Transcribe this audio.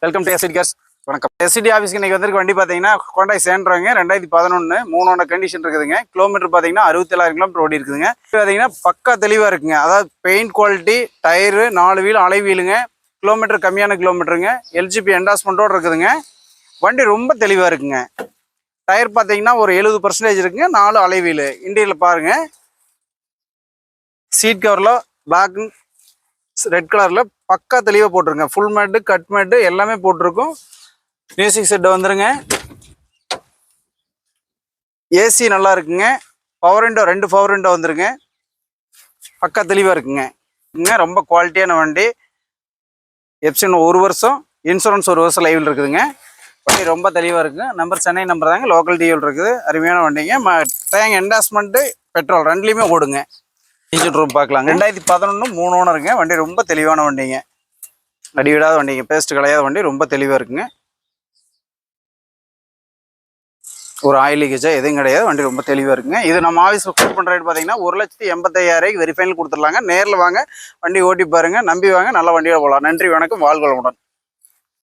Welcome to ST cars. வணக்கம். ST ஆஃபீஸ்க்கு இன்றைக்கி வந்திருக்க வண்டி பார்த்தீங்கன்னா ஹோண்டாய் சேண்ட்ரோங்க 2011 3 கண்டிஷன் இருக்குதுங்க. கிலோமீட்டர் பார்த்தீங்கன்னா 67,000 கிலோமீட்டர் ஓடி இருக்குதுங்க. பார்த்தீங்கன்னா பக்கா தெளிவாக இருக்குங்க. அதாவது பெயிண்ட் குவாலிட்டி, டயரு 4 வீல் அலை வீலுங்க, கிலோமீட்டர் கம்மியான கிலோமீட்டருங்க, எல்ஜிபி என்டாஸ்மெண்ட்டோடு இருக்குதுங்க. வண்டி ரொம்ப தெளிவாக இருக்குங்க. டயர் பார்த்தீங்கன்னா ஒரு 70% இருக்குங்க. 4 அலை வீலு. இன்டீரியரில் பாருங்கள். சீட் கவரில் பிளாக் ரெட் கலரில் பக்கா தெளிவாக போட்டிருங்க. ஃபுல் மேட்டு, கட் மேட்டு எல்லாமே போட்டிருக்கும். மியூசிக் செட்டு வந்துருங்க. ஏசி நல்லா இருக்குங்க. பவர் விண்டோ 2 பவர் விண்டோ வந்துருங்க. பக்கா தெளிவாக இருக்குங்க. ரொம்ப குவாலிட்டியான வண்டி. எப்சின் 1 வருஷம், இன்சூரன்ஸ் 1 வருஷம் லைவில் இருக்குதுங்க. வண்டி ரொம்ப தெளிவாக இருக்குங்க. நம்பர் சென்னை நம்பர் தாங்க, லோக்கல் டிஎல் இருக்குது. அருமையான வண்டிங்க. டேங்க் என்டாஸ்மெண்ட்டு பெட்ரோல் ரெண்டுலேயுமே ஓடுங்க. இன்ஜின் ரூம் பார்க்கலாங்க. 2011 3 ஓனருங்க. வண்டி ரொம்ப தெளிவான வண்டிங்க. அடிவிடாத வண்டிங்க, பேஸ்ட் கலையாத வண்டி, ரொம்ப தெளிவாக இருக்குங்க. ஒரு ஆயில் லீக்கேஜா எதுவும் கிடையாது. வண்டி ரொம்ப தெளிவாக இருக்குங்க. இது நம்ம ஆஃபீஸில் கூட் பண்ணுற ரேட் பார்த்தீங்கன்னா 1,85,000 வெரி ஃபைனல் கொடுத்துடலாங்க. நேரில் வாங்க, வண்டி ஓட்டி பாருங்கள், நம்பி வாங்க, நல்ல வண்டியோட போகலாம். நன்றி, வணக்கம், வாழ்க வளமுடன்.